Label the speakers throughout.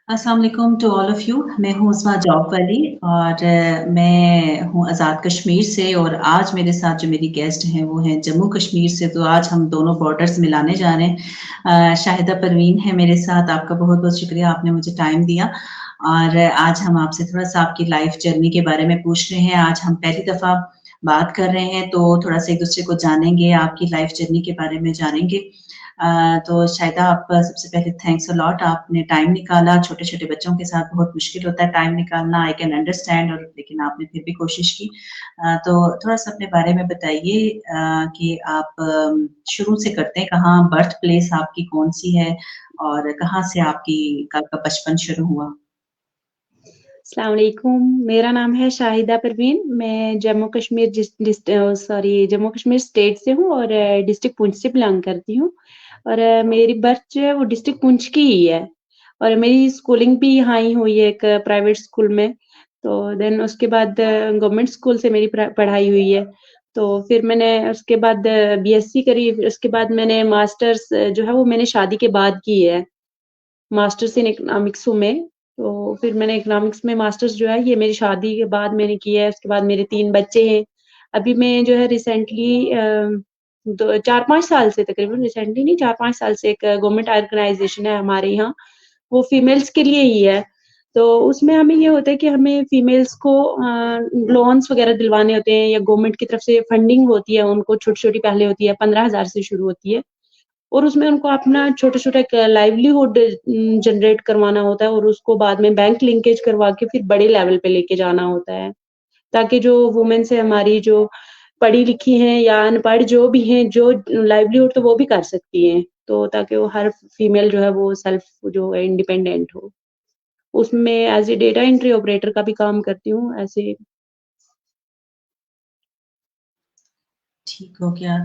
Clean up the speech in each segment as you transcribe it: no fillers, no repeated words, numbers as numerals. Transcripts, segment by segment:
Speaker 1: अस्सलाम वालेकुम to all of you. मैं हूँ उस्मा जॉब वाली और मैं हूँ आज़ाद कश्मीर से। और आज मेरे साथ जो मेरी गेस्ट हैं वो हैं जम्मू कश्मीर से। तो आज हम दोनों बॉर्डर्स मिलाने जा रहे हैं। शाहिदा परवीन है मेरे साथ। आपका बहुत बहुत शुक्रिया, आपने मुझे टाइम दिया। और आज हम आपसे थोड़ा सा आपकी लाइफ जर्नी के बारे में पूछ रहे हैं। आज हम पहली दफ़ा बात कर रहे हैं तो थोड़ा सा एक दूसरे को जानेंगे, आपकी लाइफ जर्नी के बारे में जानेंगे। तो शायदा आपका सबसे पहले थैंक्स अ लॉट, आपने टाइम निकाला। छोटे-छोटे बच्चों के साथ बहुत मुश्किल होता है टाइम निकालना, आई कैन अंडरस्टैंड, और लेकिन आपने फिर भी कोशिश की। तो थोड़ा-सा अपने बारे में बताइए कि आप शुरू से करते हैं, कहाँ बर्थ प्लेस आपकी कौन-सी है और कहाँ से आपका बचपन शुरू हुआ?
Speaker 2: अस्सलाम वालेकुम, मेरा नाम है शाहिदा परवीन। मैं जम्मू कश्मीर जम्मू कश्मीर स्टेट से हूँ और डिस्ट्रिक्ट पुंछ से बिलॉन्ग करती हूँ। और मेरी बर्थ जो है वो डिस्ट्रिक्ट पुंछ की ही है और मेरी स्कूलिंग भी यहाँ ही हुई है एक प्राइवेट स्कूल में। तो देन उसके बाद गवर्नमेंट स्कूल से मेरी पढ़ाई हुई है। तो फिर मैंने उसके बाद बीएससी करी, फिर उसके बाद मैंने मास्टर्स जो है वो मैंने शादी के बाद की है। मास्टर्स इन इकोनॉमिक्स हूँ मैं। तो फिर मैंने इकोनॉमिक्स में मास्टर्स जो है ये मेरी शादी के बाद मैंने किया है। उसके बाद मेरे 3 बच्चे हैं। अभी मैं जो है रिसेंटली 4-5 साल से, तकरीबन रिसेंटली नहीं, 4-5 साल से एक गवर्नमेंट ऑर्गनाइज़ेशन है हमारे यहाँ, वो फीमेल्स के लिए ही है। तो उसमें हमें ये होता है कि हमें फीमेल्स को लोन्स वगैरह दिलवाने होते हैं या गवर्नमेंट की तरफ से फंडिंग होती है, उनको छोटी-छोटी पहले होती है, 15,000 से शुरू होती है। और उसमें उनको अपना छोटा-छोटा एक लाइवलीहुड जनरेट करवाना होता है और उसको बाद में बैंक लिंकेज करवा के फिर बड़े लेवल पे लेके जाना होता है। ताकि जो वुमेन्स है हमारी, जो पढ़ी-लिखी हैं या अनपढ़ जो भी हैं, जो लाइवलीहुड तो वो भी कर सकती हैं। तो ताकि वो हर फीमेल जो है वो सेल्फ जो है इंडिपेंडेंट हो। उसमें as a data entry operator का भी काम करती हूँ ऐसे।
Speaker 1: ठीक हो गया।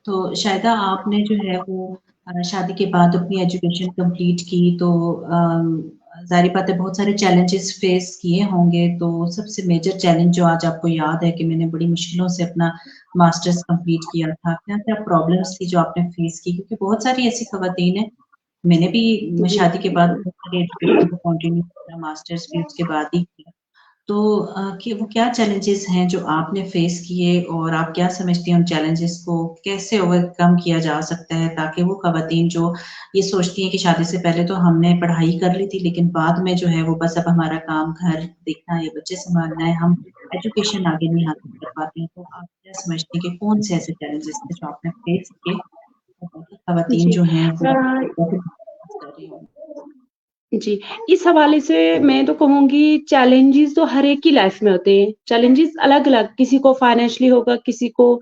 Speaker 1: तो शायदा आपने जो है वो शादी के बाद अपनी एजुकेशन कंप्लीट की तो ज़ाहिर बात है बहुत सारे चैलेंजेस फेस किए होंगे। तो सबसे मेजर चैलेंज जो आज आपको याद है कि मैंने बड़ी मुश्किलों से अपना मास्टर्स कंप्लीट किया था, क्या-क्या प्रॉब्लम्स थी जो आपने फेस की? क्योंकि बहुत सारी ऐसी ख़वातीन हैं, मैंने भी
Speaker 2: जी।
Speaker 1: शादी के बाद बहुत सारी एजुकेशन को कंटिन्यू किया, मास्टर्स भी उसके बाद ही किया। तो कि वो क्या चैलेंजेस हैं जो आपने फेस किए और आप क्या समझती हैं उन चैलेंजेस को कैसे ओवरकम किया जा सकता है ताकि वो ख़वातीन जो ये सोचती हैं कि शादी से पहले तो हमने पढ़ाई कर ली थी लेकिन बाद में जो है वो बस अब हमारा काम घर देखना है या बच्चे सँभालना है, हम एजुकेशन आगे नहीं हासिल कर पाते हैं। तो आप क्या समझती हैं कि कौन से ऐसे चैलेंजेस थे जो आपने फेस किए और बाकी ख़वातीन
Speaker 2: जी।
Speaker 1: जो हैं
Speaker 2: अ
Speaker 1: वो कर रही हों?
Speaker 2: जी, इस हवाले से मैं तो कहूँगी चैलेंजेज़ तो हर एक की लाइफ़ में होते हैं। चैलेंजेज़ अलग-अलग, किसी को फाइनेंशियली होगा, किसी को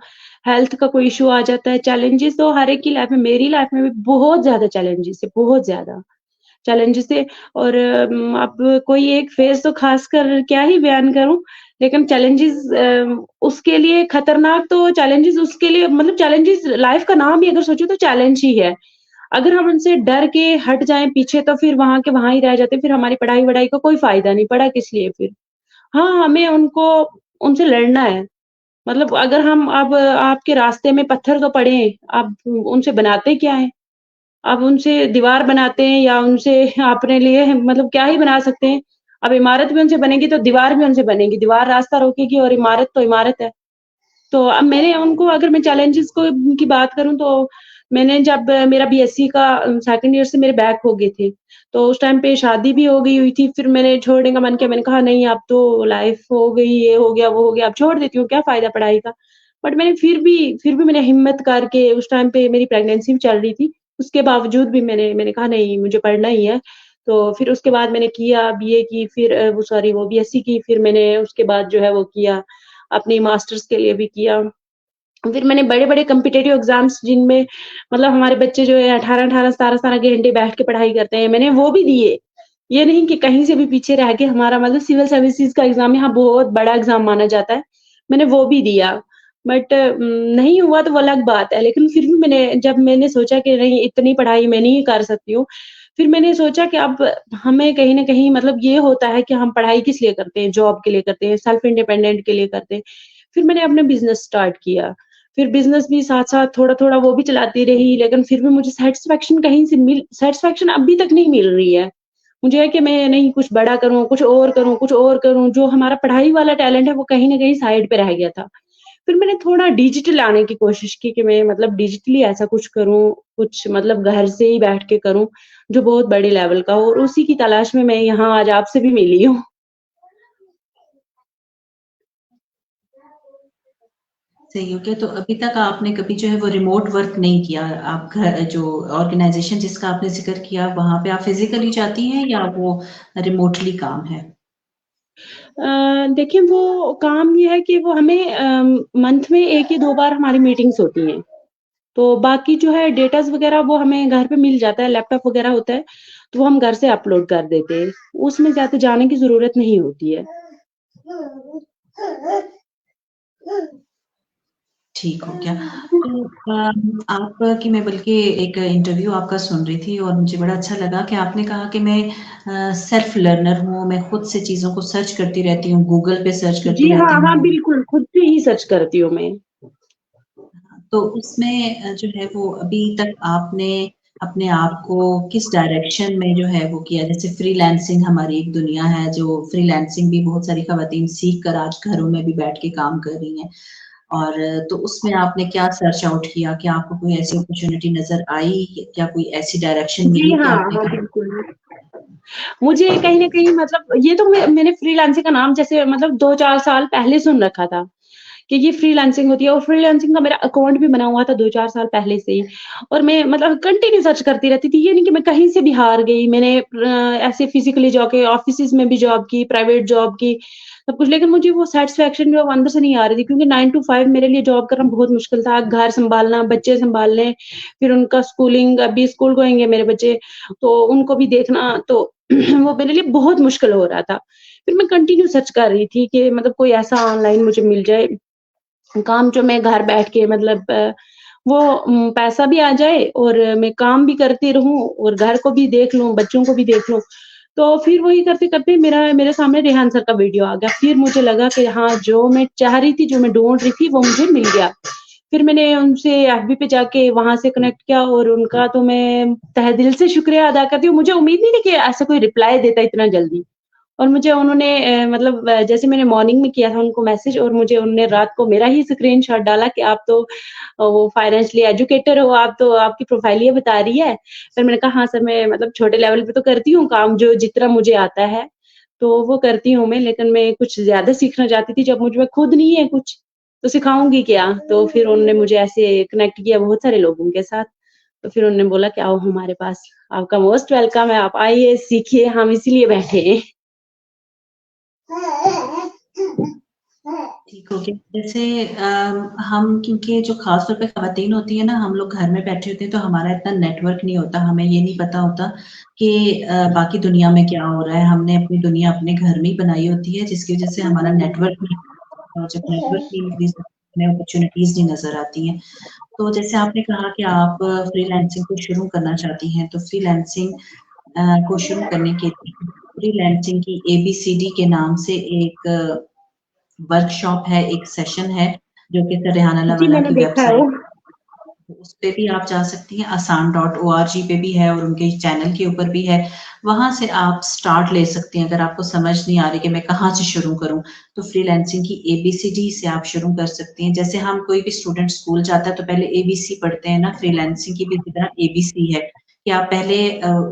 Speaker 2: हेल्थ का कोई इश्यू आ जाता है। चैलेंजेज़ तो हर एक की लाइफ़ में, मेरी लाइफ़ में भी बहुत ज़्यादा चैलेंजेज़ है, बहुत ज़्यादा चैलेंजेज़ थे। और अब कोई एक फ़ेज़ तो ख़ासकर क्या ही बयान करूँ, लेकिन चैलेंजेज़ उसके लिए खतरनाक, तो चैलेंजेज़ उसके लिए मतलब चैलेंजेज़ लाइफ़ का नाम ही अगर सोचो तो चैलेंज ही है। अगर हम उनसे डर के हट जाएँ पीछे तो फिर वहाँ के वहाँ ही रह जाते हैं, फिर हमारी पढ़ाई-वढ़ाई का कोई फ़ायदा नहीं, पढ़ा किस लिए फिर? हाँ, हमें उनसे लड़ना है। मतलब अगर हम अब आपके रास्ते में पत्थर तो पड़े, आप उनसे बनाते क्या हैं? आप उनसे दीवार बनाते हैं या उनसे अपने लिए मतलब क्या ही बना सकते हैं? अब इमारत भी उनसे बनेगी तो दीवार भी उनसे बनेगी, दीवार रास्ता रोकेगी और इमारत तो इमारत है। तो अब मैंने उनको, अगर मैं चैलेंजेज़ को की बात करूँ तो मैंने जब मेरा बीएससी का सेकंड ईयर से मेरे बैक हो गए थे। तो उस टाइम पे शादी भी हो गई हुई थी, फिर मैंने छोड़ने का मन किया, मैंने कहा नहीं अब तो लाइफ़ हो गई, ये हो गया, वो हो गया, अब छोड़ देती हूँ, क्या फ़ायदा पढ़ाई का। बट मैंने फिर भी मैंने हिम्मत करके, उस टाइम पे मेरी प्रेगनेंसी भी चल रही थी, उसके बावजूद भी मैंने कहा नहीं मुझे पढ़ना ही है। तो फिर उसके बाद मैंने किया बीए की, फिर वो बीएससी की, फिर मैंने उसके बाद जो है वो किया, अपनी मास्टर्स के लिए भी किया। फिर मैंने बड़े-बड़े कॉम्पिटिटिव एग्ज़ाम्स जिनमें मतलब हमारे बच्चे जो है 18-18 17-17 घंटे बैठ के पढ़ाई करते हैं, मैंने वो भी दिए। ये नहीं कि कहीं से भी पीछे रह के, हमारा मतलब सिविल सर्विसेज़ का एग्ज़ाम यहाँ बहुत बड़ा एग्ज़ाम माना जाता है, मैंने वो भी दिया। बट नहीं हुआ तो वो अलग बात है, लेकिन फिर भी जब मैंने सोचा कि नहीं इतनी पढ़ाई मैं नहीं कर सकती हूँ, फिर मैंने सोचा कि अब हमें कहीं न कहीं मतलब ये होता है कि हम पढ़ाई किस लिए करते हैं, जॉब के लिए करते हैं, सेल्फ इंडिपेंडेंट के लिए करते हैं। फिर मैंने अपना बिज़नेस स्टार्ट किया। फिर बिज़नेस भी साथ-साथ थोड़ा-थोड़ा वो भी चलाती रही, लेकिन फिर भी मुझे सैटिस्फैक्शन अभी तक नहीं मिल रही है। मुझे है कि मैं नहीं कुछ बड़ा करूँ, कुछ और करूँ, कुछ और करूँ, जो हमारा पढ़ाई वाला टैलेंट है वो कहीं न कहीं साइड पे रह गया था। फिर मैंने थोड़ा डिजिटल आने की कोशिश की कि मैं मतलब डिजिटली ऐसा कुछ करूँ, कुछ मतलब घर से ही बैठ के करूँ, जो बहुत बड़े लेवल का हो और उसी की तलाश में मैं यहाँ आज आपसे भी मिली हूँ।
Speaker 1: सही हो गया। तो अभी तक आपने कभी जो है वो रिमोट वर्क नहीं किया। आप घर जो ऑर्गेनाइज़ेशन जिसका आपने ज़िक्र किया वहाँ पे आप फिज़िकली जाती हैं या वो रिमोटली काम है?
Speaker 2: देखिए वो काम ये है कि वो हमें मंथ में 1 या 2 बार हमारी मीटिंग्स होती हैं। तो बाकी जो है डेटाज़ वग़ैरह वो हमें घर पे मिल जाता है, लैपटॉप वग़ैरह होता है, तो वो हम घर से अपलोड कर देते हैं। उसमें ज़्यादा जाने की ज़रूरत नहीं होती है।
Speaker 1: ठीक हो गया। तो आपकी मैं बल्कि एक इंटरव्यू आपका सुन रही थी और मुझे बड़ा अच्छा लगा कि आपने कहा कि मैं सेल्फ लर्नर हूँ, मैं खुद से चीज़ों को सर्च करती रहती हूँ, गूगल पे सर्च करती
Speaker 2: जी हाँ,
Speaker 1: रहती
Speaker 2: हाँ,
Speaker 1: हूँ।
Speaker 2: बिल्कुल, खुद से ही सर्च करती हूँ मैं।
Speaker 1: तो उसमें जो है वो अभी तक आपने अपने आप को किस डायरेक्शन में जो है वो किया? जैसे फ्रीलांसिंग हमारी एक दुनिया है, जो फ्रीलांसिंग भी बहुत सारी ख़वातीन सीख कर आज घरों में भी बैठ के काम कर रही हैं। और तो उसमें आपने क्या सर्च आउट किया? क्या आपको कोई ऐसी अपॉर्च्युनिटी नज़र आई? क्या कोई ऐसी डायरेक्शन
Speaker 2: जी
Speaker 1: मिली कि
Speaker 2: हाँ,
Speaker 1: आपने
Speaker 2: हाँ,
Speaker 1: कहा
Speaker 2: बिल्कुल। मुझे कहीं न कहीं मतलब ये तो मैंने फ्रीलांसिंग का नाम जैसे मतलब 2-4 साल पहले सुन रखा था, कि ये फ्रीलांसिंग होती है और फ्रीलांसिंग का मेरा अकाउंट भी बना हुआ था 2-4 साल पहले से ही और मैं मतलब कंटिन्यू सर्च करती रहती थी। ये नहीं कि मैं कहीं से भी हार गई, मैंने ऐसे फिज़िकली जाके ऑफ़िसेज़ में भी जॉब की, प्राइवेट जॉब की, सब कुछ लेकिन मुझे वो सैटिस्फैक्शन जो अंदर से नहीं आ रही थी क्योंकि 9 टू 5 मेरे लिए जॉब करना बहुत मुश्किल था। घर सँभालना, बच्चे सँभालने, फिर उनका स्कूलिंग अभी स्कूल गोइंग है मेरे बच्चे, तो उनको भी देखना तो वो मेरे लिए बहुत मुश्किल हो रहा था। फिर मैं कंटिन्यू सर्च कर रही थी कि मतलब कोई ऐसा ऑनलाइन मुझे मिल जाए काम जो मैं घर बैठ के मतलब वो पैसा भी आ जाए और मैं काम भी करती रहूँ और घर को भी देख लूँ, बच्चों को भी देख लूँ। तो फिर वही करते-करते मेरे सामने रेहान सर का वीडियो आ गया। फिर मुझे लगा कि हाँ, जो मैं चाह रही थी, जो मैं ढूँढ रही थी, वो मुझे मिल गया। फिर मैंने उनसे एफबी पे जाके वहाँ से कनेक्ट किया और उनका तो मैं तहे दिल से शुक्रिया अदा करती हूँ। मुझे उम्मीद नहीं थी कि ऐसा कोई रिप्लाई देता इतना जल्दी। और मुझे उन्होंने मतलब जैसे मैंने मॉर्निंग में किया था उनको मैसेज और मुझे उन्होंने रात को मेरा ही स्क्रीनशॉट डाला कि आप तो वो फाइनेंशियली एजुकेटर हो, आप तो आपकी प्रोफाइल ये बता रही है। फिर मैंने कहा हाँ सर मैं मतलब छोटे लेवल पे तो करती हूँ काम जो जितना मुझे आता है, तो वो करती हूँ मैं लेकिन मैं कुछ ज़्यादा सीखना चाहती थी जब मुझ में खुद नहीं है कुछ, तो सिखाऊँगी क्या? तो फिर उन्होंने मुझे ऐसे कनेक्ट किया बहुत सारे लोगों के साथ, तो फिर उन्होंने बोला कि आओ हमारे पास, आपका मोस्ट वेलकम है, आप आइए, सीखिए, हम इसीलिए बैठे हैं।
Speaker 1: ठीक हो गया। जैसे हम क्योंकि जो ख़ास तौर पे ख़वातीन होती हैं ना, हम लोग घर में बैठे होते हैं, तो हमारा इतना नेटवर्क नहीं होता, हमें ये नहीं पता होता कि बाकी दुनिया में क्या हो रहा है। हमने अपनी दुनिया अपने घर में ही बनाई होती है, जिसकी वज़ह से हमारा नेटवर्क नहीं और जब नेटवर्क नहीं इंक्रीज़ होता, हमें अपॉर्च्युनिटीज़ नहीं नज़र आती हैं। तो जैसे आपने कहा कि आप फ्रीलांसिंग को शुरू करना चाहती हैं, तो फ्रीलांसिंग को शुरू करने के लिए फ्रीलांसिंग की एबीसीडी के नाम से एक वर्कशॉप है, एक सेशन है, जो कि सर रेहान
Speaker 2: जी,
Speaker 1: अल्लाहवाला
Speaker 2: मैंने
Speaker 1: की
Speaker 2: देखा है
Speaker 1: वेबसाइट
Speaker 2: वो।
Speaker 1: उस पे भी आप जा सकती हैं, asan.org पे भी है और उनके चैनल के ऊपर भी है। वहाँ से आप स्टार्ट ले सकती हैं, अगर आपको समझ नहीं आ रही कि मैं कहाँ से शुरू करूँ, तो फ्रीलांसिंग की एबीसीडी से आप शुरू कर सकती हैं। जैसे हम कोई भी स्टूडेंट स्कूल जाता है, तो पहले एबीसी पढ़ते हैं ना, फ्रीलांसिंग की भी इसी तरह एबीसी है, कि आप पहले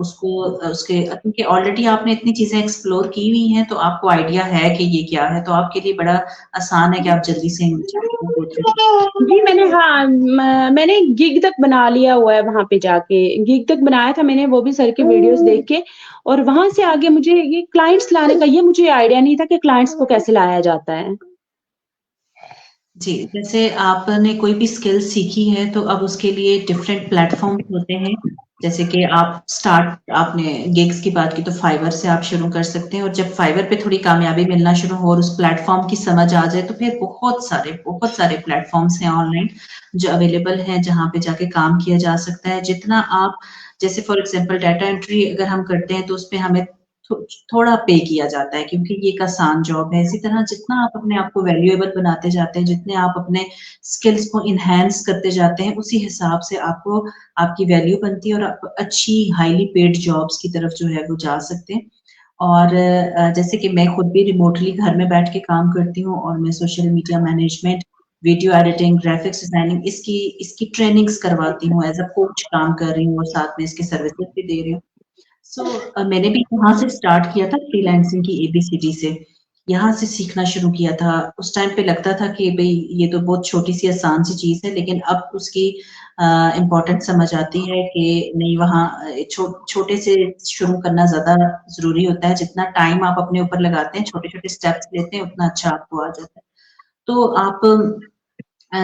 Speaker 1: उसको उसके क्योंकि ऑलरेडी आपने इतनी चीज़ें एक्सप्लोर की हुई हैं, तो आपको आइडिया है कि ये क्या है, तो आपके लिए बड़ा आसान है कि आप जल्दी से इन चीज़ों को गो थ्रू
Speaker 2: जी, मैंने हाँ, मैंने गिग तक बना लिया हुआ है वहाँ पे जाके। गिग तक बनाया था मैंने वो भी सर के वीडियोज़ देख के और वहाँ से आगे मुझे ये क्लाइंट्स लाने का ये मुझे आइडिया नहीं था कि क्लाइंट्स को कैसे लाया जाता है।
Speaker 1: जी, जैसे आपने कोई भी स्किल सीखी है तो अब उसके लिए डिफरेंट प्लेटफ़ॉर्म्स होते हैं। जैसे कि आप स्टार्ट आपने गिग्स की बात की तो फाइवर से आप शुरू कर सकते हैं और जब फाइवर पे थोड़ी कामयाबी मिलना शुरू हो और उस प्लेटफ़ॉर्म की समझ आ जाए तो फिर बहुत सारे प्लेटफ़ॉर्म्स हैं ऑनलाइन जो अवेलेबल हैं जहाँ पे जाके काम किया जा सकता है। जितना आप जैसे फॉर एग्ज़ाम्पल डाटा एंट्री अगर हम करते हैं तो उसपे हमें थोड़ा पे किया जाता है क्योंकि ये एक आसान जॉब है। इसी तरह जितना आप अपने आप को वैल्यूएबल बनाते जाते हैं, जितने आप अपने स्किल्स को एनहांस करते जाते हैं, उसी हिसाब से आपको आपकी वैल्यू बनती है और आप अच्छी हाईली पेड जॉब्स की तरफ जो है वो जा सकते हैं। और जैसे कि मैं खुद भी रिमोटली घर में बैठ के काम करती हूँ और मैं social media management, video editing, graphics designing इसकी इसकी ट्रेनिंग्स करवाती हूँ, एज़ अ कोच काम कर रही हूँ और साथ में इसकी सर्विसेज़ भी दे रही हूँ। मैंने भी यहाँ से स्टार्ट किया था फ्रीलांसिंग की एबीसीडी से। यहाँ से सीखना शुरू किया था। उस टाइम पे लगता था कि भई ये तो बहुत छोटी-सी आसान सी चीज़ है, लेकिन अब उसकी इम्पोर्टेंस समझ आती है कि नहीं वहाँ छोटे से शुरू करना ज़्यादा ज़रूरी होता है। जितना टाइम आप अपने ऊपर लगाते हैं, छोटे-छोटे स्टेप्स लेते हैं, उतना अच्छा आपको आ जाता है। तो आप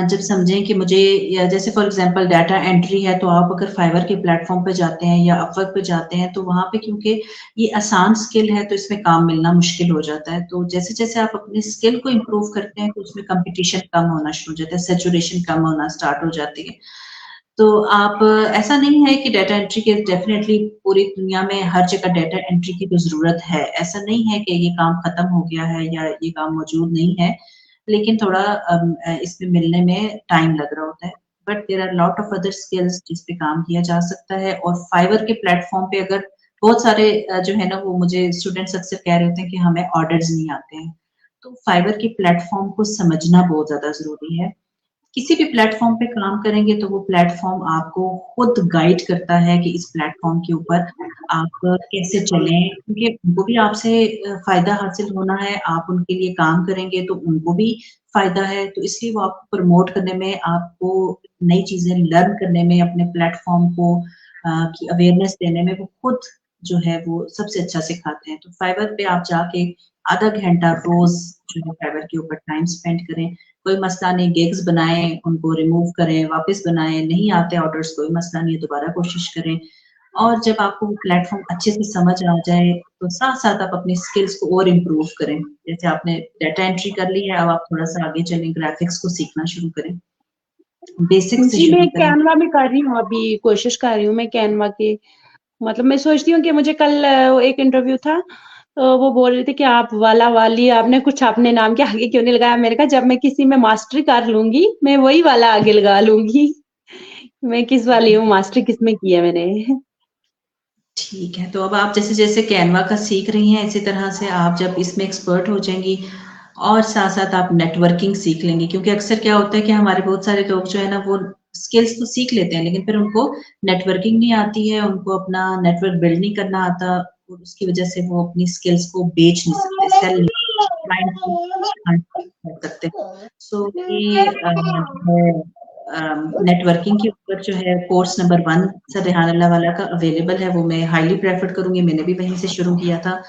Speaker 1: जब समझें कि मुझे या जैसे फॉर एग्जांपल डाटा एंट्री है, तो आप अगर फाइवर के प्लेटफ़ॉर्म पे जाते हैं या अपवर्क पे जाते हैं, तो वहाँ पे क्योंकि ये आसान स्किल है, तो इसमें काम मिलना मुश्किल हो जाता है। तो जैसे-जैसे आप अपने स्किल को इम्प्रूव करते हैं, तो उसमें कॉम्पिटिशन कम होना शुरू हो जाता है, सैचुरेशन कम होना स्टार्ट हो जाती है। तो आप ऐसा नहीं है कि डाटा एंट्री के डेफ़िनेटली पूरी दुनिया में हर जगह डाटा एंट्री की तो ज़रूरत है। ऐसा नहीं है कि ये काम खत्म हो गया है या ये काम मौजूद नहीं है, लेकिन थोड़ा इसमें मिलने में टाइम लग रहा होता है। But there are lot of other skills जिस पे काम किया जा सकता है और फाइवर के प्लेटफ़ॉर्म पे अगर बहुत सारे जो है ना वो मुझे स्टूडेंट्स अक्सर कह रहे होते हैं कि हमें ऑर्डर्स नहीं आते हैं। तो फाइवर के प्लेटफ़ॉर्म को समझना बहुत ज़्यादा ज़रूरी है। किसी भी प्लेटफ़ॉर्म पे काम करेंगे तो वो प्लेटफ़ॉर्म आपको खुद गाइड करता है कि इस प्लेटफ़ॉर्म के ऊपर आप कैसे चलें, क्योंकि उनको भी आपसे फ़ायदा हासिल होना है, आप उनके लिए काम करेंगे तो उनको भी फ़ायदा है, तो इसलिए वो आपको प्रमोट करने में, आपको नई चीज़ें लर्न करने में, अपने प्लेटफ़ॉर्म को की अवेयरनेस देने में वो खुद जो है वो सबसे अच्छा सिखाते हैं। तो फाइवर पे आप जाके आधा घंटा रोज़ जो है फाइवर के ऊपर टाइम स्पेंड करें। कोई मसला नहीं, गिग्स बनाएँ, उनको रिमूव करें, वापस बनाएँ, नहीं आते ऑर्डर्स कोई मसला नहीं है, दोबारा कोशिश करें। और जब आपको वो प्लेटफ़ॉर्म अच्छे से समझ आ जाए, तो साथ-साथ आप अपनी स्किल्स को और इम्प्रूव करें। जैसे आपने डाटा एंट्री कर ली है, अब आप थोड़ा-सा आगे चलें, ग्राफ़िक्स को सीखना शुरू करें। बेसिक से
Speaker 2: जी, मैं
Speaker 1: शुरू करें।
Speaker 2: कैनवा में कर रही हूँ अभी, कोशिश कर रही हूँ मैं कैनवा की। मतलब मैं सोचती हूँ कि मुझे कल एक इंटरव्यू था, तो वो बोल रहे थे कि आप वाला-वाली आपने कुछ अपने नाम के आगे क्यों नहीं लगाया? मैंने कहा जब मैं किसी में मास्टरी कर लूँगी, मैं वही वाला आगे लगा लूँगी। मैं किस वाली हूँ, मास्टरी किसमें की है मैंने।
Speaker 1: ठीक है, तो अब आप जैसे-जैसे कैनवा का सीख रही हैं, इसी तरह से आप जब इसमें एक्सपर्ट हो जाएँगी और साथ-साथ आप नेटवर्किंग सीख लेंगी, क्योंकि अक्सर क्या होता है कि हमारे बहुत सारे लोग जो है ना, वो स्किल्स तो सीख लेते हैं, लेकिन फिर उनको नेटवर्किंग नहीं आती है, उनको अपना नेटवर्क बिल्ड नहीं करना आता और उसकी वजह से वो अपनी स्किल्स को बेच नहीं सकते, सेल नहीं क्लाइंट को कर सकते। सो ये जो है नेटवर्किंग के ऊपर जो है कोर्स नंबर 1 सर रेहान अल्लाह वाला का अवेलेबल है, वो मैं हाइली प्रेफर करूँगी, मैंने भी वहीं से शुरू किया था।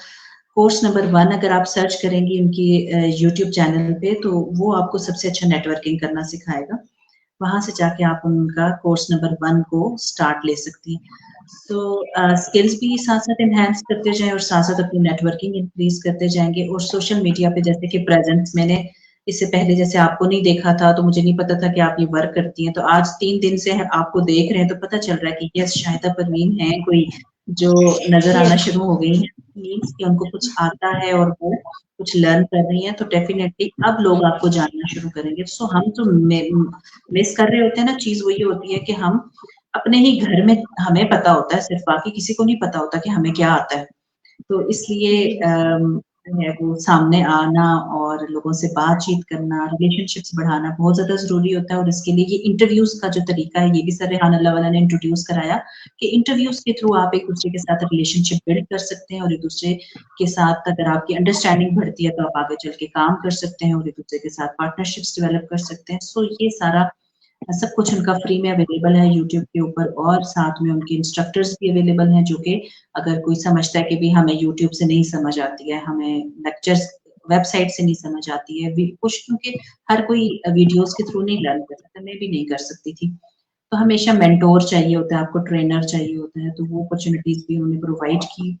Speaker 1: कोर्स नंबर 1 अगर आप सर्च करेंगी उनकी यूट्यूब चैनल पे, तो वो आपको सबसे अच्छा नेटवर्किंग करना सिखाएगा। वहाँ से जाके आप उनका कोर्स नंबर 1 को स्टार्ट ले सकती हैं। स्किल्स भी साथ-साथ एनहांस करते जाएँ और साथ-साथ अपनी नेटवर्किंग इंक्रीज़ करते जाएँगे और सोशल मीडिया पे जैसे कि प्रेज़ेंस मैंने इससे पहले जैसे आपको नहीं देखा था, तो मुझे नहीं पता था कि आप ये वर्क करती हैं। तो आज 3 दिन से आपको देख रहे हैं, तो पता चल रहा है कि यस शाहिदा परवीन हैं कोई जो नज़र आना शुरू हो गई हैं। मीन्स कि उनको कुछ आता है और वो कुछ लर्न कर रही हैं, तो डेफ़िनेटली अब लोग आपको जानना शुरू करेंगे। सो हम जो मिस कर रहे होते हैं ना, चीज़ वही होती है कि हम अपने ही घर में हमें पता होता है सिर्फ़, बाकी किसी को नहीं पता होता कि हमें क्या आता है। तो इसलिए
Speaker 2: जी।
Speaker 1: जो है वो सामने आना और लोगों से बातचीत करना, रिलेशनशिप्स बढ़ाना बहुत ज़्यादा ज़रूरी होता है और इसके लिए ये इंटरव्यूज़ का जो तरीका है, ये भी सर रेहान अल्लाह वाला ने इंट्रोड्यूस कराया कि इंटरव्यूज़ के थ्रू आप एक-दूसरे के साथ रिलेशनशिप बिल्ड कर सकते हैं और एक-दूसरे के साथ अगर आपकी अंडरस्टैंडिंग बढ़ती है, तो आप आगे चल के काम कर सकते हैं और एक-दूसरे के साथ पार्टनरशिप्स डेवलप कर सकते हैं। सो ये सारा सब कुछ उनका फ्री में अवेलेबल है यूट्यूब के ऊपर और साथ में उनके इंस्ट्रक्टर्स भी अवेलेबल हैं, जो कि अगर कोई समझता है कि भई हमें यूट्यूब से नहीं समझ आती है, हमें लेक्चर्स वेबसाइट से नहीं समझ आती है, वी कुछ क्योंकि हर कोई वीडियोज़ के थ्रू नहीं लर्न कर सकता, मैं भी नहीं कर सकती थी। तो हमेशा मेंटर चाहिए होता है, आपको ट्रेनर चाहिए होता है, तो वो अपॉर्च्युनिटीज़ भी उन्होंने प्रोवाइड की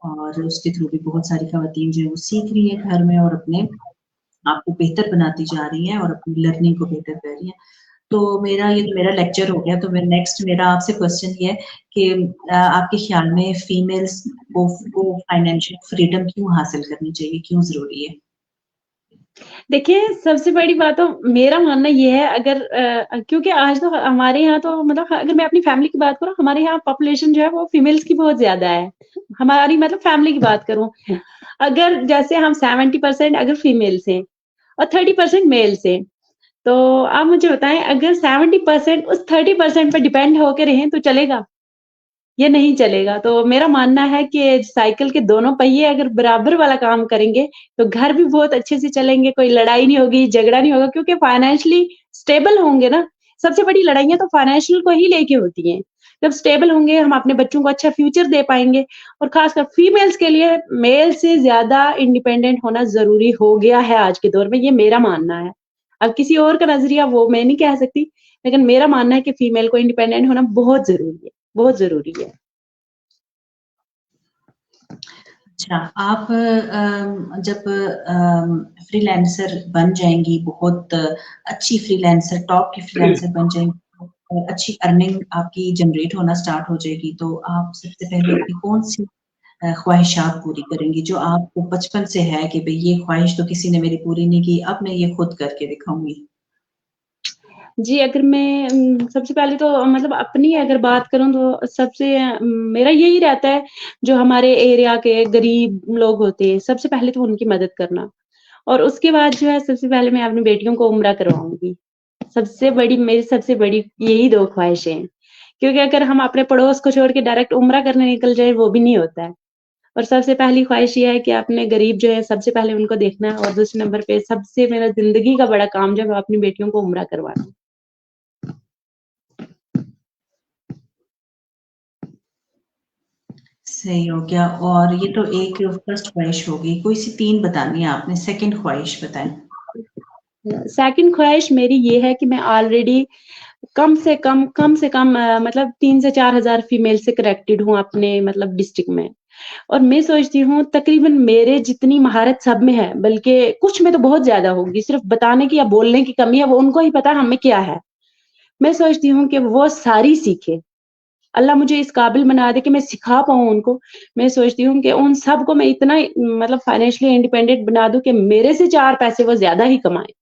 Speaker 1: और उसके थ्रू भी बहुत सारी खवातीन जो है वो सीख रही हैं घर में और अपने आप को बेहतर बनाती जा रही हैं और अपनी लर्निंग को बेहतर कर रही हैं। तो ये तो मेरा लेक्चर हो गया, तो नेक्स्ट मेरा आपसे क्वेश्चन ये है कि आपके ख्याल में फीमेल्स को फाइनेंशियल फ्रीडम क्यों हासिल करनी चाहिए, क्यों ज़रूरी है?
Speaker 2: देखिए, सबसे बड़ी बात तो मेरा मानना ये है, अगर क्योंकि आज तो हमारे यहाँ तो मतलब अगर मैं अपनी फैमिली की बात करूँ, हमारे यहाँ पॉपुलेशन जो है वो फीमेल्स की बहुत ज़्यादा है। हमारी मतलब फैमिली की बात करूँ, अगर जैसे हम 70% अगर फीमेल्स हैं और 30% मेल्स हैं, तो आप मुझे बताएँ, अगर 70% उस 30% पे डिपेंड होके रहें तो चलेगा? ये नहीं चलेगा। तो मेरा मानना है कि साइकिल के दोनों पहिए अगर बराबर वाला काम करेंगे, तो घर भी बहुत अच्छे से चलेंगे, कोई लड़ाई नहीं होगी, झगड़ा नहीं होगा, क्योंकि फाइनेंशियली स्टेबल होंगे ना, सबसे बड़ी लड़ाइयाँ तो फाइनेंशियल को ही लेके होती हैं। जब स्टेबल होंगे, हम अपने बच्चों को अच्छा फ्यूचर दे पाएँगे, और खासकर फीमेल्स के लिए मेल से ज़्यादा इंडिपेंडेंट होना ज़रूरी हो गया है आज के दौर में, ये मेरा मानना है। अब किसी और का नज़रिया वो मैं नहीं कह सकती, लेकिन मेरा मानना है कि फीमेल को इंडिपेंडेंट होना बहुत ज़रूरी है, बहुत ज़रूरी है।
Speaker 1: अच्छा, आप जब फ्रीलांसर बन जाएँगी, बहुत अच्छी फ्रीलांसर, टॉप की फ्रीलांसर बन जाएँगी और अच्छी अर्निंग आपकी जनरेट होना स्टार्ट हो जाएगी, तो आप सबसे पहले अपनी कौन-सी ख्वाहिशात पूरी करेंगी, जो आपको बचपन से है कि भई ये ख्वाहिश तो किसी ने मेरी पूरी नहीं की, अब मैं ये खुद करके दिखाऊँगी?
Speaker 2: जी, अगर मैं सबसे पहले तो मतलब अपनी अगर बात करूँ, तो सबसे मेरा यही रहता है, जो हमारे एरिया के गरीब लोग होते हैं, सबसे पहले तो उनकी मदद करना, और उसके बाद जो है सबसे पहले मैं अपनी बेटियों को उम्रा करवाऊँगी। मेरी सबसे बड़ी यही 2 ख्वाहिशें हैं। क्योंकि अगर हम अपने पड़ोस को छोड़ के डायरेक्ट उम्रा करने निकल जाएँ, वो भी नहीं होता है। और सबसे पहली ख्वाहिश ये है कि अपने गरीब जो है सबसे पहले उनको देखना है, और दूसरे नंबर पे सबसे मेरा ज़िंदगी का बड़ा काम जो है, वो अपनी बेटियों को उम्रा करवाना।
Speaker 1: सही हो गया और ये तो एक फर्स्ट ख्वाहिश हो गई, कोई सी 3 बतानी है आपने, सेकंड ख्वाहिश बताएँ?
Speaker 2: सेकंड ख्वाहिश मेरी ये है कि मैं ऑलरेडी कम से कम मतलब 3 से 4 हज़ार फीमेल से कनेक्टेड हूँ अपने मतलब डिस्ट्रिक्ट में। और मैं सोचती हूँ तकरीबन मेरे जितनी महारत सब में है, बल्कि कुछ में तो बहुत ज़्यादा होगी, सिर्फ़ बताने की या बोलने की कमी है, वो उनको ही पता है हम में क्या है। मैं सोचती हूँ कि वो सारी सीखें। अल्लाह मुझे इस काबिल बना दे कि मैं सिखा पाऊँ उनको। मैं सोचती हूँ कि उन सबको मैं इतना मतलब फाइनेंशियली इंडिपेंडेंट बना दूँ कि मेरे से 4 पैसे वो ज़्यादा ही कमाएँ।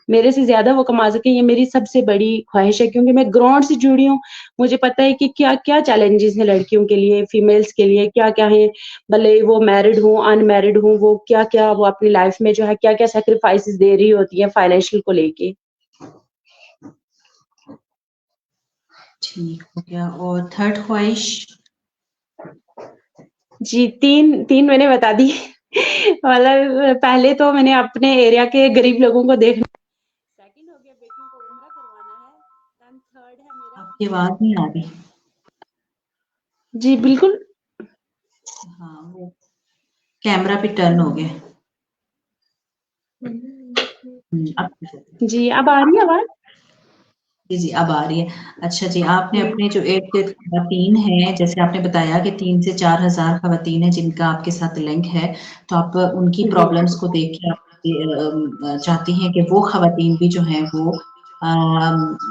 Speaker 2: मेरे से ज़्यादा वो कमा सकें, ये मेरी सबसे बड़ी ख़्वाहिश है, क्योंकि मैं ग्राउंड से जुड़ी हूँ। मुझे पता है कि क्या-क्या चैलेंजेज़ हैं लड़कियों के लिए, फीमेल्स के लिए क्या-क्या हैं। भले वो मैरिड हों, अनमैरिड हों, वो क्या-क्या वो अपनी लाइफ़ में जो है क्या-क्या सैक्रिफाइसेज़ दे रही होती हैं फाइनेंशियल को लेके।
Speaker 1: ठीक हो गया और थर्ड ख्वाहिश?
Speaker 2: जी, 3 मैंने बता दी। मतलब पहले तो मैंने अपने एरिया के गरीब लोगों को देखना, सेकंड हो गया बेटियों को उम्रा करवाना है, देन थर्ड है मेरा
Speaker 1: आपकी
Speaker 2: कि
Speaker 1: आवाज़ नहीं आ रही।
Speaker 2: जी, बिल्कुल।
Speaker 1: हाँ, वो कैमरा भी टर्न हो गया। अब ठीक है।
Speaker 2: जी, अब आ रही है आवाज़?
Speaker 1: जी, जी, अब आ रही है। अच्छा जी, आपने
Speaker 2: हुँ,
Speaker 1: अपने जो इर्द-गिर्द ख़वातीन हैं, जैसे आपने बताया कि 3 से 4 हज़ार ख़वातीन हैं जिनका आपके साथ लिंक है, तो आप उनकी
Speaker 2: जी।
Speaker 1: प्रॉब्लम्स को देख के आप चाहती हैं कि वो ख़वातीन भी जो हैं वो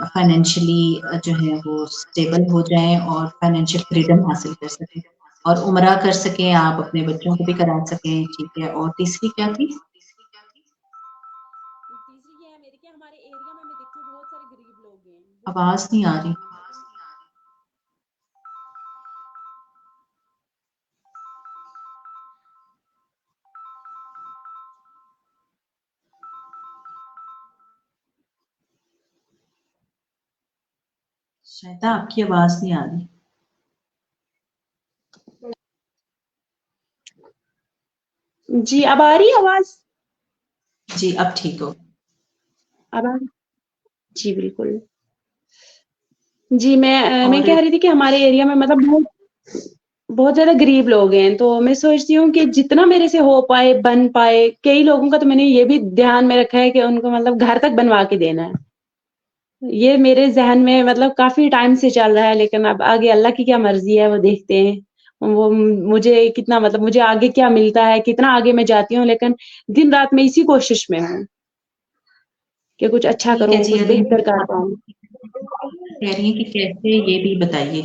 Speaker 1: फाइनेंशियली जो है वो स्टेबल हो जाएँ और फाइनेंशियल फ्रीडम हासिल कर सकें और उम्रा कर सकें, आप अपने बच्चों को भी करा सकें, ठीक है। और तीसरी क्या थी?
Speaker 2: तीसरी ये है मेरी कि हमारे एरिया में मैं देखती हूँ बहुत सारे गरीब लोग हैं, बहुत
Speaker 1: आवाज़
Speaker 2: ज़्यादा
Speaker 1: नहीं आ
Speaker 2: गरीब
Speaker 1: रही।
Speaker 2: लोग हैं, लेकिन
Speaker 1: शायदा आपकी आवाज़ नहीं आ रही।
Speaker 2: जी, अब आ रही है आवाज़?
Speaker 1: जी, अब ठीक हो।
Speaker 2: अब आ जी, बिल्कुल। जी, मैं
Speaker 1: और
Speaker 2: कह रही थी कि हमारे एरिया में मतलब बहुत ज़्यादा गरीब लोग हैं, तो मैं सोचती हूँ कि जितना मेरे से हो पाए, बन पाए, कई लोगों का तो मैंने ये भी ध्यान में रखा है कि उनको मतलब घर तक बनवा के देना है। ये मेरे ज़हन में मतलब काफ़ी टाइम से चल रहा है, लेकिन अब आगे अल्लाह की क्या मर्ज़ी है, वो देखते हैं। वो मुझे कितना मतलब मुझे आगे क्या मिलता है, कितना आगे मैं जाती हूँ, लेकिन दिन-रात मैं इसी कोशिश में हूँ। कि कुछ अच्छा
Speaker 1: ठीक है
Speaker 2: करूँ,
Speaker 1: जी,
Speaker 2: कुछ
Speaker 1: अलीना
Speaker 2: बेहतर कर पाऊँ?
Speaker 1: कह रही हैं कि कैसे, ये भी बताइए।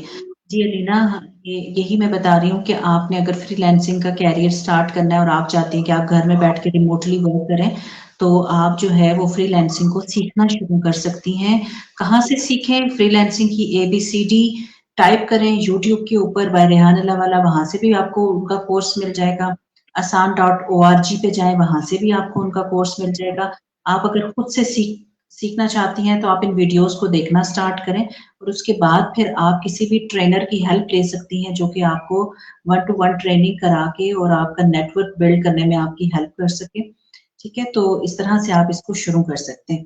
Speaker 1: जी अलीना, यही मैं बता रही हूँ कि आपने अगर फ्रीलांसिंग का कैरियर स्टार्ट करना है और आप चाहती हैं कि आप घर में बैठ के रिमोटली वर्क करें, तो आप जो है वो फ्रीलांसिंग को सीखना शुरू कर सकती हैं। कहाँ से सीखें? फ्रीलांसिंग की ABCD टाइप करें यूट्यूब के ऊपर बाय रेहान अल्लाहवाला, वहाँ से भी आपको उनका कोर्स मिल जाएगा। asan.org पे जाएँ, वहाँ से भी आपको उनका कोर्स मिल जाएगा। आप अगर खुद से सीखना चाहती हैं तो आप इन वीडियोज़ को देखना स्टार्ट करें और उसके बाद फिर आप किसी भी ट्रेनर की हेल्प ले सकती हैं, जो कि आपको 1 टू 1 ट्रेनिंग करा के और आपका नेटवर्क बिल्ड करने में आपकी हेल्प कर सके। ठीक है? तो इस तरह से आप इसको शुरू कर सकते हैं।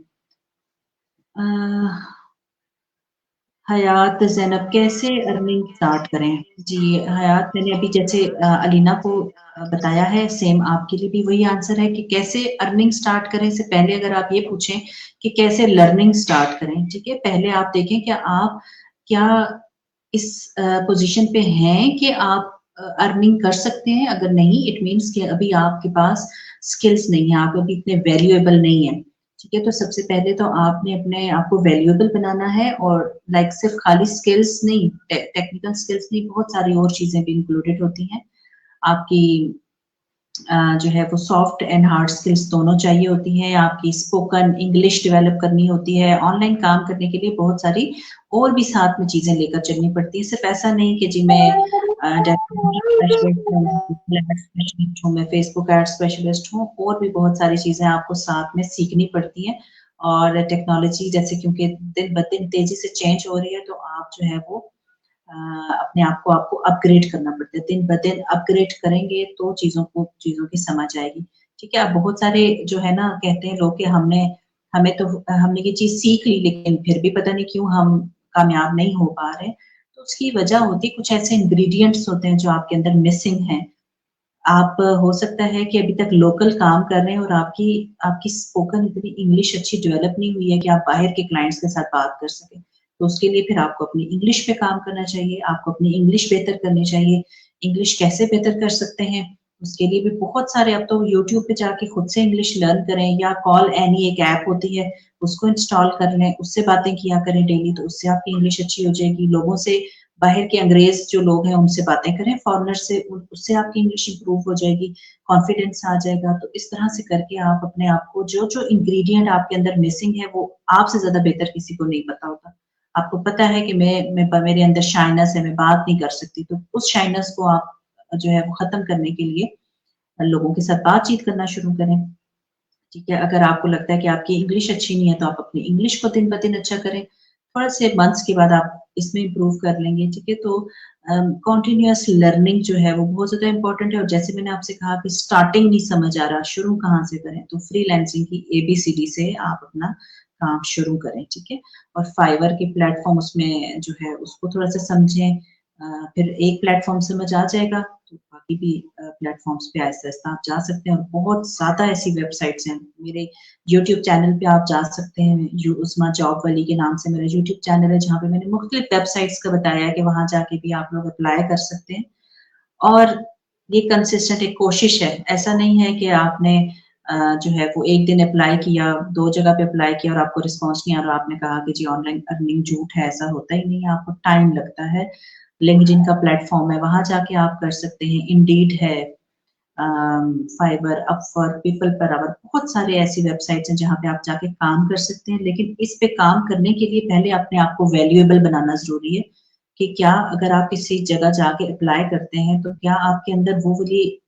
Speaker 1: हयात ज़ैनब, कैसे अर्निंग स्टार्ट करें? जी, हयात, मैंने अभी जैसे अलीना को बताया है, सेम आपके लिए भी वही आंसर है कि कैसे अर्निंग स्टार्ट करें से पहले अगर आप ये पूछें कि कैसे लर्निंग स्टार्ट करें, ठीक है? पहले आप देखें कि आप क्या इस पोज़ीशन पे हैं कि आप अर्निंग कर सकते हैं? अगर नहीं, इट मीन्स कि अभी आपके पास स्किल्स नहीं है, आप अभी इतने वैल्यूएबल नहीं हैं। ठीक है? तो सबसे पहले तो आपने अपने आप को वैल्यूएबल बनाना है और लाइक सिर्फ खाली स्किल्स नहीं, टेक्निकल स्किल्स नहीं, बहुत सारी और चीज़ें भी इंक्लूडेड होती हैं। आपकी जो है वो सॉफ्ट एंड हार्ड स्किल्स दोनों चाहिए होती हैं, आपकी स्पोकन इंग्लिश डेवलप करनी होती है, ऑनलाइन काम करने के लिए बहुत सारी और भी साथ में चीज़ें लेकर चलनी पड़ती हैं। सिर्फ ऐसा नहीं कि जी मैं स्पेशलिस्ट हूँ, स्पेशलिस्ट हूँ, मैं फेसबुक एड स्पेशलिस्ट हूँ, और भी बहुत सारी चीज़ें आपको साथ में सीखनी पड़ती हैं। और टेक्नोलॉजी जैसे क्योंकि दिन-ब-दिन तेज़ी से चेंज हो रही है, तो आप जो है वो अपने आप को आपको अपग्रेड करना पड़ता है। दिन-ब-दिन अपग्रेड करेंगे तो चीज़ों की समझ आएगी। ठीक है? अब बहुत सारे जो है ना कहते हैं लोग कि हमने ये चीज़ सीख ली, लेकिन फिर भी पता नहीं क्यों हम कामयाब नहीं हो पा रहे हैं। तो उसकी वजह होती है कुछ ऐसे इंग्रीडिएंट्स होते हैं जो आपके अंदर मिसिंग हैं। आप हो सकता है कि अभी तक लोकल काम कर रहे हैं और आपकी आपकी स्पोकन इतनी इंग्लिश अच्छी डेवलप नहीं हुई है कि आप बाहर के क्लाइंट्स के साथ बात कर सकें। तो उसके लिए फिर आपको अपनी इंग्लिश पे काम करना चाहिए, आपको अपनी इंग्लिश बेहतर करनी चाहिए। इंग्लिश कैसे बेहतर कर सकते हैं? उसके लिए भी बहुत सारे, अब तो यूट्यूब पे जाके खुद से इंग्लिश लर्न करें, या कॉल एनी एक ऐप होती है, उसको इंस्टॉल कर लें, उससे बातें किया करें डेली, तो उससे आपकी इंग्लिश अच्छी हो जाएगी। लोगों से, बाहर के अंग्रेज जो लोग हैं उनसे बातें करें, फॉरेनर से, उससे आपकी इंग्लिश इंप्रूव हो जाएगी, कॉन्फिडेंस आ जाएगा। तो इस तरह से करके आप अपने आप को, जो इंग्रेडिएंट आपके अंदर मिसिंग है वो आपसे ज़्यादा बेहतर किसी को नहीं पता होता। आपको पता है कि मेरे अंदर शाइनेस है, मैं बात नहीं कर सकती, तो उस शाइनेस को आप जो है वो खत्म करने के लिए लोगों के साथ बातचीत करना शुरू करें। ठीक है? अगर आपको लगता है कि आपकी इंग्लिश अच्छी नहीं है, तो आप अपनी इंग्लिश को दिन-ब-दिन अच्छा करें। थोड़े से मंथ्स के बाद आप इसमें इम्प्रूव कर लेंगे, ठीक है? तो कंटीन्यूअस लर्निंग जो है वो बहुत ज़्यादा इम्पोर्टेंट है, और जैसे मैंने आपसे कहा कि स्टार्टिंग नहीं समझ आ रहा, शुरू कहाँ से करें? तो फ्रीलांसिंग की ABCD से आप अपना काम शुरू करें, ठीक है? और फाइवर के प्लेटफ़ॉर्म उसमें जो है उसको थोड़ा-सा समझें। फिर एक प्लेटफ़ॉर्म समझ आ जाएगा, तो बाकी भी प्लेटफ़ॉर्म्स पे आहिस्ता-आहिस्ता आप जा सकते हैं, और बहुत ज़्यादा ऐसी वेबसाइट्स हैं। मेरे यूट्यूब चैनल पे आप जा सकते हैं, उस्मा जॉब वाली के नाम से मेरा यूट्यूब चैनल है, जहाँ पे मैंने मुख्तलिफ वेबसाइट्स का बताया है कि वहाँ जाके भी आप लोग अप्लाई कर सकते हैं। और ये कंसिस्टेंट एक कोशिश है, ऐसा नहीं है कि आपने जो है वो एक दिन अप्लाई किया, 2 जगह पे अप्लाई किया और आपको रिस्पॉन्स नहीं आ रहा, आपने कहा कि जी ऑनलाइन अर्निंग झूठ है, ऐसा होता ही नहीं है, आपको टाइम लगता है। लिंक्डइन का प्लेटफ़ॉर्म है, वहाँ जाके आप कर सकते हैं, इंडीड है, Fiverr, Upwork, PeoplePerHour, बहुत सारे ऐसी वेबसाइट्स हैं जहाँ पे आप जाके काम कर सकते हैं। लेकिन इस पे काम करने के लिए पहले अपने आप को वैल्यूएबल बनाना ज़रूरी है, कि क्या अगर आप किसी जगह जाके अप्लाई करते हैं, तो क्या आपके अंदर वो वाली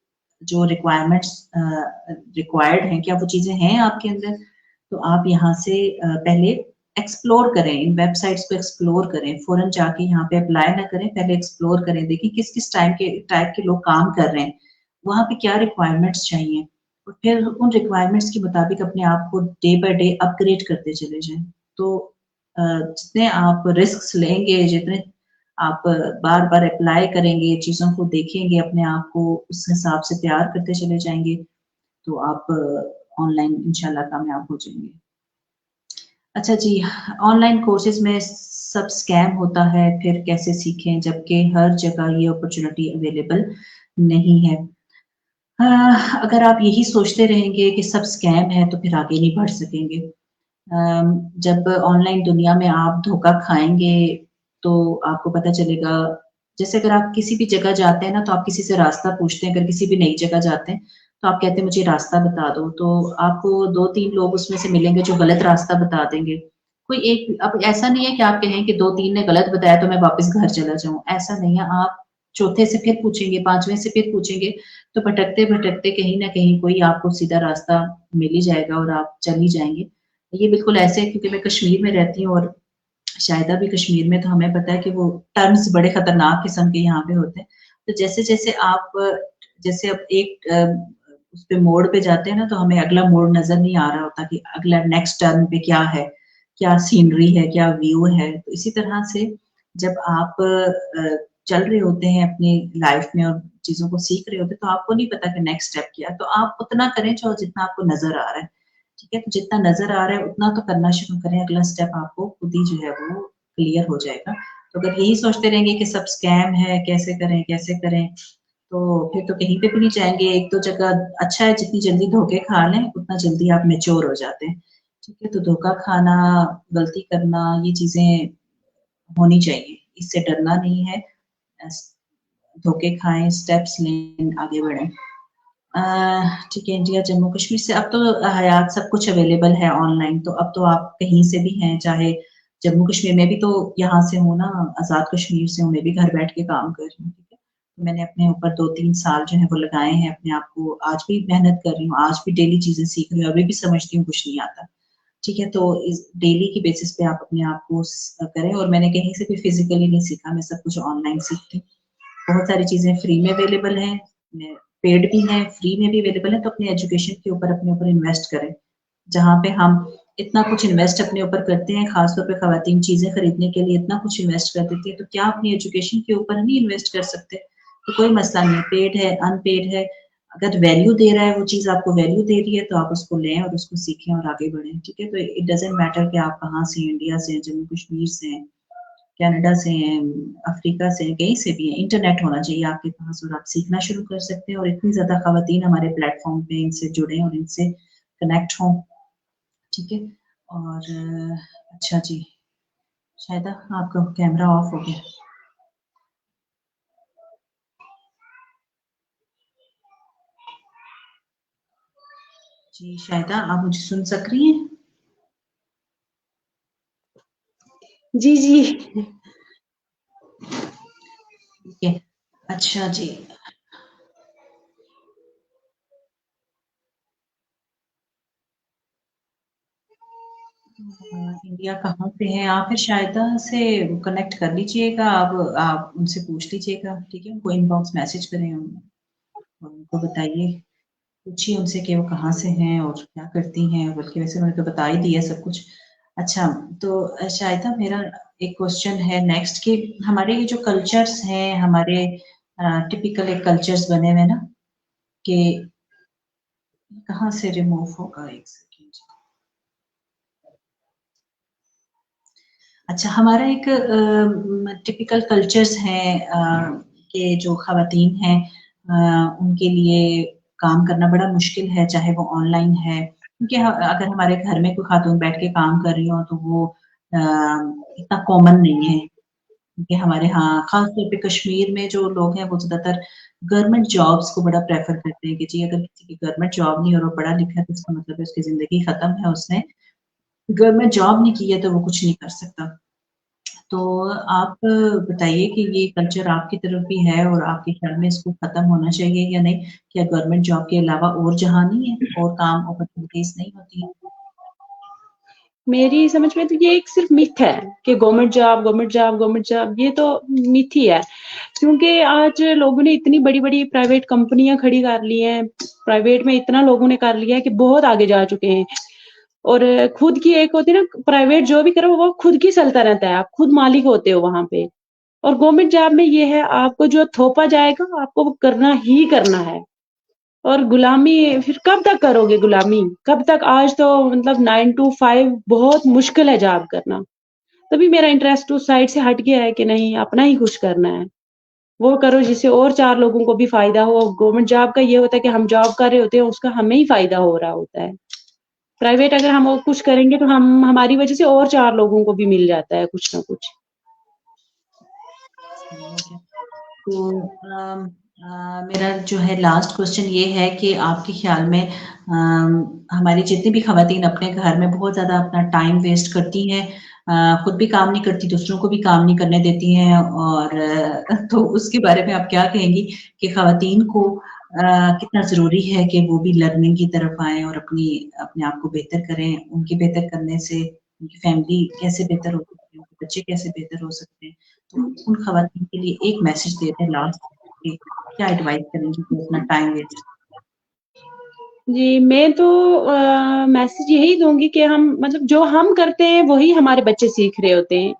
Speaker 1: जो रिक्वायरमेंट्स रिक्वायर्ड हैं, क्या वो चीज़ें हैं आपके अंदर? तो आप यहाँ से पहले एक्सप्लोर करें, इन वेबसाइट्स को एक्सप्लोर करें, फ़ौरन जाके यहाँ पे अप्लाई ना करें, पहले एक्सप्लोर करें, देखें किस-किस टाइप के लोग काम कर रहे हैं, वहाँ पे क्या रिक्वायरमेंट्स चाहिए, और फिर उन रिक्वायरमेंट्स के मुताबिक अपने आप को डे बाय डे अपग्रेड करते चले जाएँ। तो जितने आप रिस्क्स लेंगे, जितने आप बार-बार अप्लाई करेंगे, चीज़ों को देखेंगे, अपने आप को उस हिसाब से तैयार करते चले जाएँगे, तो आप ऑनलाइन इंशाल्लाह कामयाब हो जाएँगे। अच्छा जी, ऑनलाइन कोर्सेज़ में सब स्कैम होता है, फिर कैसे सीखें जबकि हर जगह ये अपॉर्च्युनिटी अवेलेबल नहीं है? अगर आप यही सोचते रहेंगे कि सब स्कैम है, तो फिर आगे नहीं बढ़ सकेंगे। जब ऑनलाइन दुनिया में आप धोखा खाएँगे, तो आपको पता चलेगा जैसे अगर आप किसी भी जगह जाते हैं ना, तो आप किसी से रास्ता पूछते हैं, अगर किसी भी नई जगह जाते हैं, तो आप कहते हैं मुझे रास्ता बता दो, तो आपको 2-3 लोग उसमें से मिलेंगे जो गलत रास्ता बता देंगे। कोई एक अब ऐसा नहीं है कि आप कहें कि 2-3 ने गलत बताया तो मैं वापस घर चला जाऊँ, ऐसा नहीं है। आप चौथे से फिर पूछेंगे, 5वें से फिर पूछेंगे, तो भटकते-भटकते कहीं न कहीं कोई आपको सीधा रास्ता मिल ही जाएगा और आप चल ही जाएँगे। ये बिल्कुल ऐसे है क्योंकि मैं कश्मीर में रहती हूँ और शायद अभी कश्मीर में तो हमें पता है कि वो टर्म्स बड़े खतरनाक किस्म के यहाँ पे होते हैं। तो जैसे-जैसे आप जैसे अब एक उस पे मोड़ पे जाते हैं ना, तो हमें अगला मोड़ नज़र नहीं आ रहा होता कि अगला नेक्स्ट टर्न पे क्या है, क्या सीनरी है, क्या व्यू है। तो इसी तरह से जब आप चल रहे होते हैं अपनी लाइफ में और चीज़ों को सीख रहे होते हैं, तो आपको नहीं पता कि नेक्स्ट स्टेप क्या है। तो आप उतना करें जो जितना आपको नज़र आ रहा है। ठीक है? तो जितना नज़र आ रहा है उतना तो करना शुरू करें, अगला स्टेप आपको खुद ही जो है वो क्लियर हो जाएगा। तो अगर यही सोचते रहेंगे कि सब स्कैम है, कैसे करें, तो फिर तो कहीं पे भी नहीं जाएँगे। एक तो जगह अच्छा है जितनी जल्दी धोखे खा लें, उतना जल्दी आप मैच्योर हो जाते हैं। ठीक है? तो धोखा खाना, गलती करना ये चीज़ें होनी चाहिए, इससे डरना नहीं है। अस धोखे खाएँ, स्टेप्स लें, आगे बढ़ें। ठीक है, इंडिया, जम्मू कश्मीर से अब तो हयात सब कुछ अवेलेबल है ऑनलाइन, तो अब तो आप कहीं से भी हैं, चाहे जम्मू कश्मीर में भी तो यहाँ से हूँ ना, आज़ाद कश्मीर से हूँ, मैं भी घर बैठ के काम कर रही हूँ, ठीक है। तो मैंने अपने ऊपर 2-3 साल जो है वो लगाए हैं अपने आप को, आज भी मेहनत कर रही हूँ, आज भी डेली चीज़ें सीख रही हूँ, अभी भी समझती हूँ कुछ नहीं आता। ठीक है, तो इस डेली की बेसिस पे आप अपने आप को करें और मैंने कहीं से भी फिज़िकली नहीं सीखा, मैं सब कुछ ऑनलाइन सीखती हूँ। बहुत सारी चीज़ें फ्री में अवेलेबल हैं, में पेड भी हैं, फ्री में भी अवेलेबल हैं, तो अपनी एजुकेशन के ऊपर अपने ऊपर इन्वेस्ट करें। जहाँ पे हम इतना कुछ इन्वेस्ट अपने ऊपर करते हैं, ख़ास तौर पे ख़वातीन चीज़ें खरीदने के लिए इतना कुछ इन्वेस्ट कर देती हैं, तो क्या अपनी एजुकेशन के ऊपर नहीं इन्वेस्ट कर सकते? तो कोई मसला नहीं है, पेड है, अनपेड है, अगर वैल्यू दे रहा है वो चीज़ आपको वैल्यू दे रही है, तो आप उसको लें और उसको सीखें और आगे बढ़ें, ठीक है? तो इट डज़न्ट मैटर कि आप कहाँ से हैं, इंडिया से हैं, जम्मू कश्मीर से हैं, कनाडा से हैं, अफ्रीका से हैं, कहीं से भी हैं, इंटरनेट होना चाहिए आपके पास और आप सीखना शुरू कर सकते हैं और इतनी ज़्यादा ख़वातीन हमारे प्लेटफ़ॉर्म पे इनसे जुड़ें और इनसे कनेक्ट हों, ठीक है? और अच्छा जी, शायदा आपका कैमरा ऑफ हो गया। जी, शायदा आप मुझे सुन सक रही हैं?
Speaker 2: जी, जी।
Speaker 1: ठीक है। अच्छा जी। इंडिया कहाँ से हैं आप? फिर शायदा से कनेक्ट कर लीजिएगा, आप उनसे पूछ लीजिएगा, ठीक है? उनको इनबॉक्स मैसेज करें और उनको बताइए, पूछिए उनसे कि वो कहाँ से हैं और क्या करती हैं, बल्कि वैसे उन्होंने तो बता ही दिया सब कुछ। अच्छा, तो शायदा मेरा एक क्वेश्चन है नेक्स्ट कि हमारे ये जो कल्चर्स हैं, हमारे टिपिकल एक कल्चर्स बने हुए हैं ना, कि कहाँ से रिमूव होगा, 1 सेकंड। अच्छा, हमारा एक टिपिकल कल्चर्स हैं कि जो ख़वातीन हैं उनके लिए काम करना बड़ा मुश्किल है, चाहे वो ऑनलाइन है। क्योंकि अगर हमारे घर में कोई ख़ातून बैठ के काम कर रही हो, तो वो अ, इतना कॉमन नहीं है। क्योंकि हमारे यहाँ ख़ास तौर पे कश्मीर में जो लोग हैं, वो ज़्यादातर गवर्नमेंट जॉब्स को बड़ा प्रेफ़र करते हैं कि जी, अगर किसी की गवर्नमेंट जॉब नहीं और वो पढ़ा लिखा है, तो इसका मतलब है उसकी ज़िंदगी ख़त्म है, उसने गवर्नमेंट जॉब नहीं की है, तो वो कुछ नहीं कर सकता। तो आप बताइए कि ये कल्चर आपकी तरफ भी है और आपके ख़्याल में इसको ख़त्म होना चाहिए या नहीं? क्या गवर्नमेंट जॉब के अलावा और जहाँ नहीं है, और काम अपॉर्च्युनिटीज़ नहीं होती हैं?
Speaker 2: मेरी समझ में तो ये एक सिर्फ़ मिथ है कि government job government job government job, ये तो मिथ ही है। क्योंकि आज लोगों ने इतनी बड़ी-बड़ी प्राइवेट कंपनियाँ खड़ी कर ली हैं, प्राइवेट में इतना लोगों ने कर लिया है कि बहुत आगे जा चुके हैं। और खुद की एक होती है ना, प्राइवेट जो भी करो वो खुद की सल्तनत है, आप खुद मालिक होते हो वहाँ पे। और गवर्नमेंट जॉब में ये है, आपको जो थोपा जाएगा आपको वो करना ही करना है। और गुलामी फिर कब तक करोगे गुलामी? कब तक? आज तो मतलब 9 टू 5 बहुत मुश्किल है जॉब करना। तभी मेरा इंटरेस्ट उस साइड से हट गया है कि नहीं, अपना ही कुछ करना है। वो करो जिससे और 4 लोगों को भी फ़ायदा हो। गवर्नमेंट जॉब का ये होता है कि हम जॉब कर रहे होते हैं, उसका हमें ही फ़ायदा हो रहा होता है। प्राइवेट अगर हम और कुछ करेंगे तो हम हमारी वजह से और 4 लोगों को भी मिल जाता है कुछ ना कुछ।
Speaker 1: सही हो गया। तो मेरा जो है लास्ट क्वेश्चन ये है कि आपके ख़्याल में हमारी जितनी भी ख़वातीन अपने घर में बहुत ज़्यादा अपना टाइम वेस्ट करती हैं, खुद भी काम नहीं करती, दूसरों को भी काम नहीं करने देती हैं और तो उसके बारे में आप क्या कहेंगी कि ख़वातीन को कितना ज़रूरी है कि वो भी लर्निंग की तरफ आएँ और अपने आप को बेहतर करें? उनके बेहतर करने से उनकी फैमिली कैसे बेहतर हो सकती है, उनके बच्चे कैसे बेहतर हो सकते हैं? तो उन ख़वातीन के लिए एक मैसेज देते हैं लास्ट कि क्या एडवाइस करेंगी कि अपना टाइम वेस्ट
Speaker 2: जी, मैं तो मैसेज यही दूँगी कि हम मतलब जो हम करते हैं वही हमारे बच्चे सीख रहे होते हैं।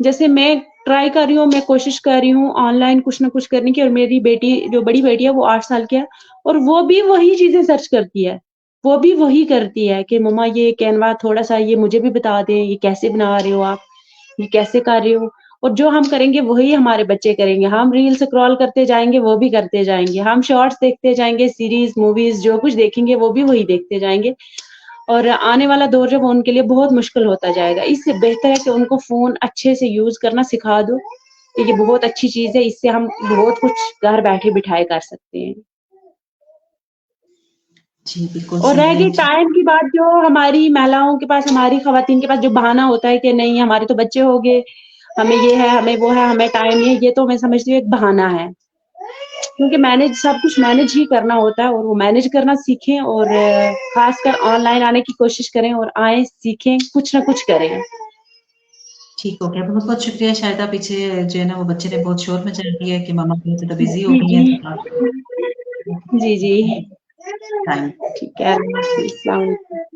Speaker 2: जैसे मैं ट्राई कर रही हूँ, मैं कोशिश कर रही हूँ ऑनलाइन कुछ न कुछ करने की और मेरी बेटी जो बड़ी बेटी है वो 8 साल की है और वो भी वही चीज़ें सर्च करती है। वो भी वही करती है कि मम्मा ये कैनवा थोड़ा-सा ये मुझे भी बता दें, ये कैसे बना रहे हो आप? ये कैसे कर रही हो? और जो हम करेंगे वही हमारे बच्चे करेंगे। हम रील स्क्रॉल करते जाएँगे, वो भी करते जाएँगे। हम शॉर्ट्स देखते जाएँगे, सीरीज़, मूवीज़ जो कुछ देखेंगे वो भी वही देखते जाएँगे। और आने वाला दौर जब उनके लिए बहुत मुश्किल होता जाएगा। इससे बेहतर है कि उनको फ़ोन अच्छे से यूज़ करना सिखा दो। ये बहुत अच्छी चीज़ है, इससे हम बहुत कुछ घर बैठे-बिठाए कर सकते हैं।
Speaker 1: जी, बिल्कुल
Speaker 2: और रह
Speaker 1: सही है।
Speaker 2: गई टाइम की बात जो हमारी महिलाओं के पास, हमारी ख़वातीन के पास जो बहाना होता है कि नहीं हमारे तो बच्चे हो गए, हमें ये है, हमें वो है, हमें टाइम नहीं है, ये तो मैं समझती हूँ एक बहाना है। क्योंकि मैनेज सब कुछ मैनेज ही करना होता है और वो मैनेज करना सीखें और ख़ासकर ऑनलाइन आने की कोशिश करें और आएँ, सीखें, कुछ ना कुछ करें।
Speaker 1: ठीक हो गया, बहुत-बहुत शुक्रिया शायद आप पीछे जो है ना वो बच्चे ने बहुत शोर मचा दिया है कि मम्मा बहुत ज़्यादा बिज़ी हो
Speaker 2: जी,
Speaker 1: गई हैं
Speaker 2: जी।
Speaker 1: तो आप
Speaker 2: जी, जी।
Speaker 1: टाइम
Speaker 2: ठीक है, अस्सलाम वालेकुम।